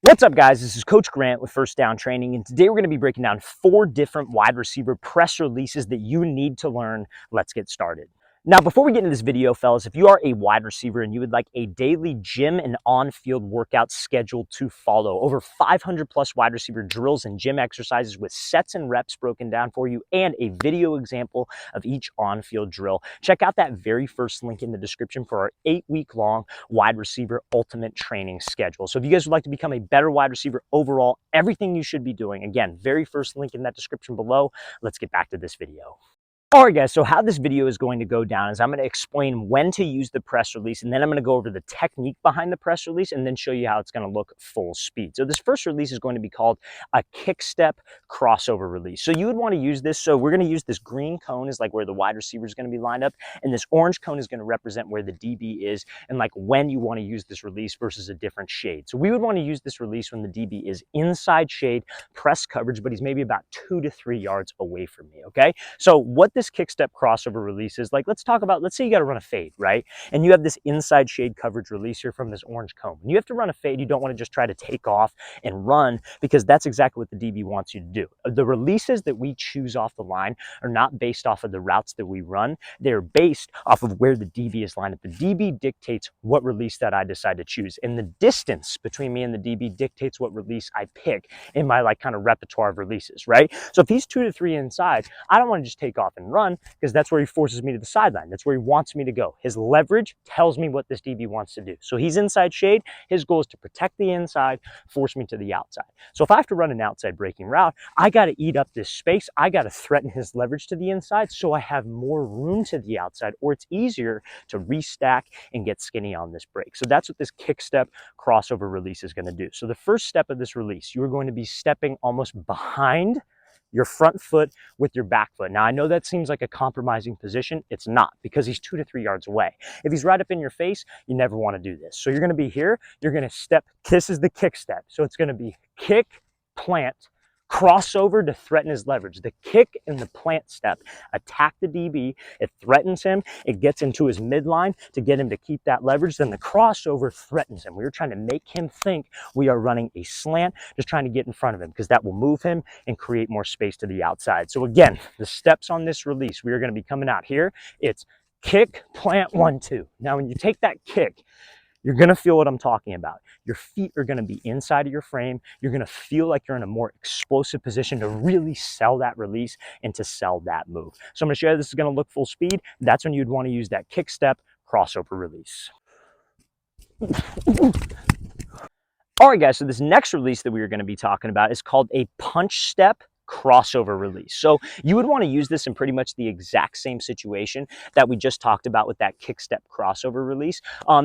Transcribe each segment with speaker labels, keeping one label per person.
Speaker 1: What's up, guys? This is Coach Grant with First Down Training, and today we're going to be breaking down 4 different wide receiver press releases that you need to learn. Let's get started. Now, before we get into this video, fellas, if you are a wide receiver and you would like a daily gym and on-field workout schedule to follow, over 500 plus wide receiver drills and gym exercises with sets and reps broken down for you, and a video example of each on-field drill, check out that very first link in the description for our 8-week-long wide receiver ultimate training schedule. So if you guys would like to become a better wide receiver overall, everything you should be doing, again, very first link in that description below. Let's get back to this video. All right, guys, so how this video is going to go down is I'm going to explain when to use the press release, and then I'm going to go over the technique behind the press release and then show you how it's going to look full speed. So this first release is going to be called a Kickstep crossover release. So you would want to use this. So we're going to use this green cone is like where the wide receiver is going to be lined up, and this orange cone is going to represent where the DB is and like when you want to use this release versus a different shade. So we would want to use this release when the DB is inside shade, press coverage, but he's maybe about 2 to 3 yards away from me, okay? So what this Kickstep crossover release is, like, let's say you got to run a fade, right? And you have this inside shade coverage release here from this orange cone. When you have to run a fade, you don't want to just try to take off and run, because that's exactly what the DB wants you to do. The releases that we choose off the line are not based off of the routes that we run. They're based off of where the DB is lined up. The DB dictates what release that I decide to choose, and the distance between me and the DB dictates what release I pick in my like kind of repertoire of releases, right? So if he's 2 to 3 inside, I don't want to just take off and run, because that's where he forces me to the sideline. That's where he wants me to go. His leverage tells me what this DB wants to do. So he's inside shade. His goal is to protect the inside, force me to the outside. So if I have to run an outside breaking route, I got to eat up this space. I got to threaten his leverage to the inside so I have more room to the outside, or it's easier to restack and get skinny on this break. So that's what this Kickstep crossover release is going to do. So the first step of this release, you're going to be stepping almost behind your front foot with your back foot. Now, I know that seems like a compromising position. It's not, because he's 2 to 3 yards away. If he's right up in your face, you never want to do this. So you're going to be here. You're going to step. This is the kick step. So it's going to be kick, plant, crossover to threaten his leverage. The kick and the plant step attack the DB. It threatens him. It gets into his midline to get him to keep that leverage. Then the crossover threatens him. We were trying to make him think we are running a slant, just trying to get in front of him, because that will move him and create more space to the outside. So again, the steps on this release, we are going to be coming out here. It's kick, plant, 1, 2. Now, when you take that kick, you're going to feel what I'm talking about. Your feet are going to be inside of your frame. You're going to feel like you're in a more explosive position to really sell that release and to sell that move. So I'm going to show you how this is going to look full speed. That's when you'd want to use that kick step crossover release. All right, guys, so this next release that we are going to be talking about is called a punch step crossover release. So you would want to use this in pretty much the exact same situation that we just talked about with that Kickstep crossover release.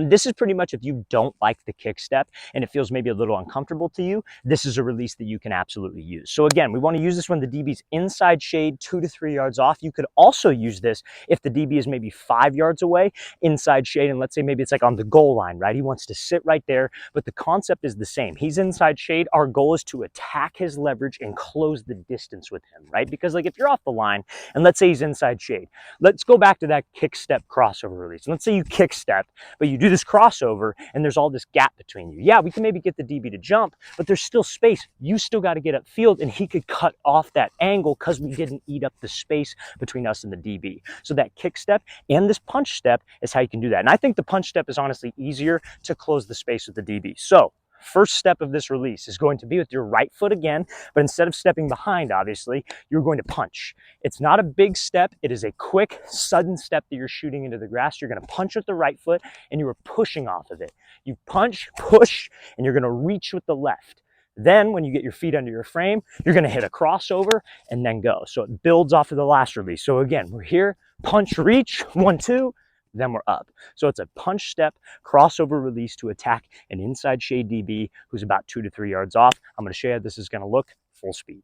Speaker 1: This is pretty much if you don't like the Kickstep and it feels maybe a little uncomfortable to you, this is a release that you can absolutely use. So again, we want to use this when the DB's inside shade, 2 to 3 yards off. You could also use this if the DB is maybe 5 yards away, inside shade, and let's say maybe it's like on the goal line, right? He wants to sit right there, but the concept is the same. He's inside shade. Our goal is to attack his leverage and close the distance with him, right? Because like if you're off the line and let's say he's inside shade, let's go back to that kick step crossover release. Let's say you kick step, but you do this crossover and there's all this gap between you. Yeah, we can maybe get the DB to jump, but there's still space. You still got to get upfield, and he could cut off that angle because we didn't eat up the space between us and the DB. So that kick step and this punch step is how you can do that. And I think the punch step is honestly easier to close the space with the DB. So first step of this release is going to be with your right foot again, but instead of stepping behind, obviously, you're going to punch. It's not a big step. It is a quick, sudden step that you're shooting into the grass. You're going to punch with the right foot, and you are pushing off of it. You punch, push, and you're going to reach with the left. Then when you get your feet under your frame, you're going to hit a crossover and then go. So it builds off of the last release. So again, we're here, punch, reach, 1, 2, then we're up. So it's a punch step crossover release to attack an inside shade DB who's about 2 to 3 yards off. I'm going to show you how this is going to look full speed.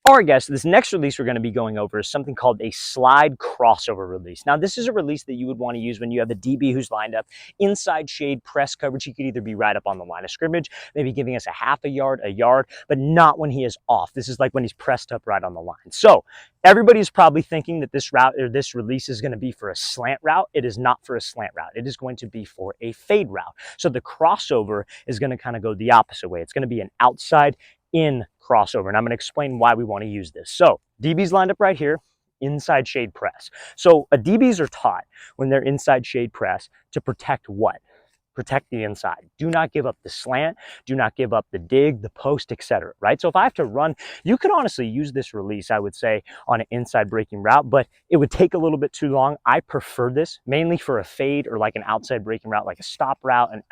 Speaker 1: All right, guys, so this next release we're going to be going over is something called a slide crossover release. Now, this is a release that you would want to use when you have a DB who's lined up inside shade press coverage. He could either be right up on the line of scrimmage, maybe giving us a half a yard, but not when he is off. This is like when he's pressed up right on the line. So everybody's probably thinking that this route or this release is going to be for a slant route. It is not for a slant route. It is going to be for a fade route. So the crossover is going to kind of go the opposite way. It's going to be an outside in crossover, and I'm going to explain why we want to use this. So DB's lined up right here, inside shade press. So DBs are taught when they're inside shade press to protect what? Protect the inside. Do not give up the slant. Do not give up the dig, the post, etc. Right? So if I have to run, you could honestly use this release, I would say, on an inside breaking route, but it would take a little bit too long. I prefer this mainly for a fade or like an outside breaking route, like a stop route and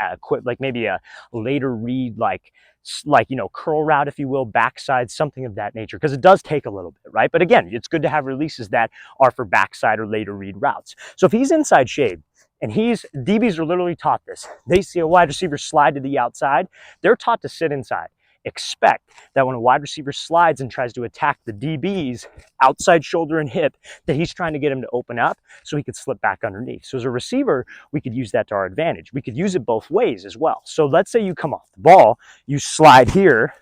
Speaker 1: like maybe a later read, like curl route, if you will, backside, something of that nature, because it does take a little bit, right? But again, it's good to have releases that are for backside or later read routes. So if he's inside shade, and DBs are literally taught this. They see a wide receiver slide to the outside. They're taught to sit inside. Expect that when a wide receiver slides and tries to attack the DB's outside shoulder and hip, that he's trying to get him to open up so he could slip back underneath. So as a receiver, we could use that to our advantage. We could use it both ways as well. So let's say you come off the ball, you slide here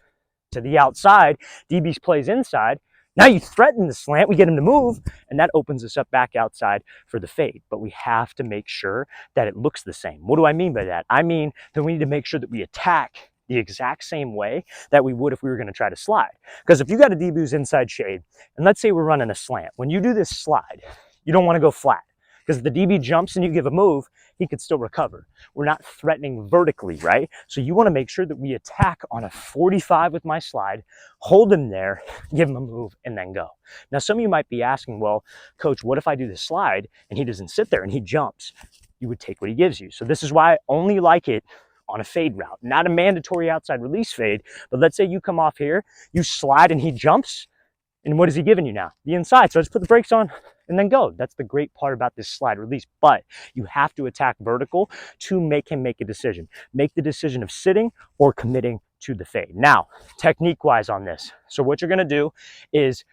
Speaker 1: to the outside, DB's plays inside. Now you threaten the slant, we get him to move, and that opens us up back outside for the fade. But we have to make sure that it looks the same. What do I mean by that? I mean that we need to make sure that we attack the exact same way that we would if we were going to try to slide. Because if you got a DB who's inside shade, and let's say we're running a slant, when you do this slide, you don't want to go flat. Because if the DB jumps and you give a move, he could still recover. We're not threatening vertically, right? So you want to make sure that we attack on a 45 with my slide, hold him there, give him a move, and then go. Now, some of you might be asking, well, coach, what if I do the slide and he doesn't sit there and he jumps? You would take what he gives you. So this is why I only like it on a fade route, not a mandatory outside release fade. But let's say you come off here, you slide and he jumps. And what is he giving you now? The inside. So just put the brakes on and then go. That's the great part about this slide release. But you have to attack vertical to make him make a decision. Make the decision of sitting or committing to the fade. Now, technique-wise on this. So what you're going to do is,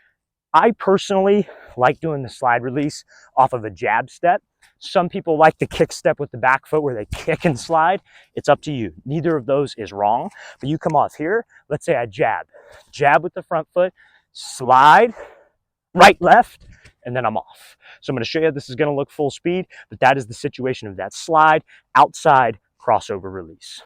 Speaker 1: I personally like doing the slide release off of a jab step. Some people like the kick step with the back foot where they kick and slide. It's up to you. Neither of those is wrong. But you come off here. Let's say I jab with the front foot, slide, right, left, and then I'm off. So I'm going to show you how this is going to look full speed, but that is the situation of that slide, outside, crossover release.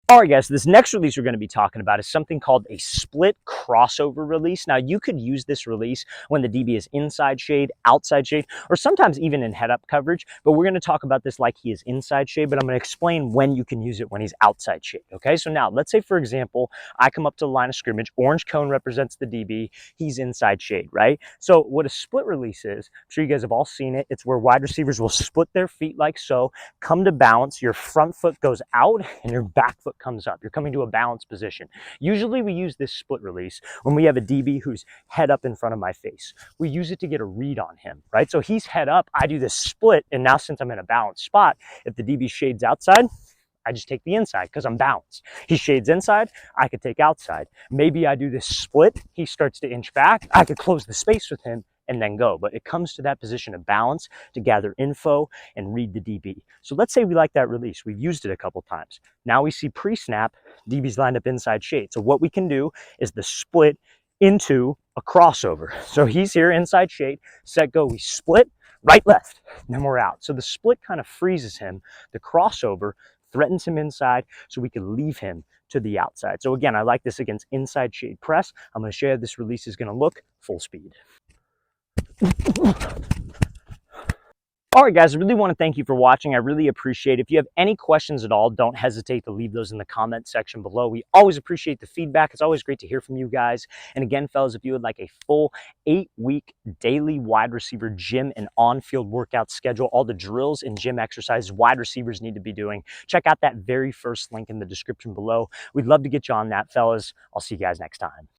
Speaker 1: All right, guys, so this next release we're going to be talking about is something called a split crossover release. Now, you could use this release when the DB is inside shade, outside shade, or sometimes even in head-up coverage, but we're going to talk about this like he is inside shade, but I'm going to explain when you can use it when he's outside shade, okay? So now, let's say, for example, I come up to the line of scrimmage, orange cone represents the DB, he's inside shade, right? So what a split release is, I'm sure you guys have all seen it, it's where wide receivers will split their feet like so, come to balance, your front foot goes out, and your back foot comes up. You're coming to a balanced position. Usually we use this split release when we have a DB who's head up in front of my face. We use it to get a read on him, right? So he's head up, I do this split, and now since I'm in a balanced spot, if the DB shades outside, I just take the inside because I'm balanced. He shades inside, I could take outside. Maybe I do this split, he starts to inch back, I could close the space with him and then go. But it comes to that position of balance to gather info and read the DB. So let's say we like that release. We've used it a couple times. Now we see pre-snap, DB's lined up inside shade. So what we can do is the split into a crossover. So he's here inside shade, set, go. We split, right, left, and then we're out. So the split kind of freezes him. The crossover threatens him inside so we can leave him to the outside. So again, I like this against inside shade press. I'm going to show you how this release is going to look full speed. All right, guys, I really want to thank you for watching. I really appreciate it. If you have any questions at all, don't hesitate to leave those in the comment section below. We always appreciate the feedback. It's always great to hear from you guys. And again, fellas, if you would like a full 8-week daily wide receiver gym and on-field workout schedule, all the drills and gym exercises wide receivers need to be doing, check out that very first link in the description below. We'd love to get you on that, fellas. I'll see you guys next time.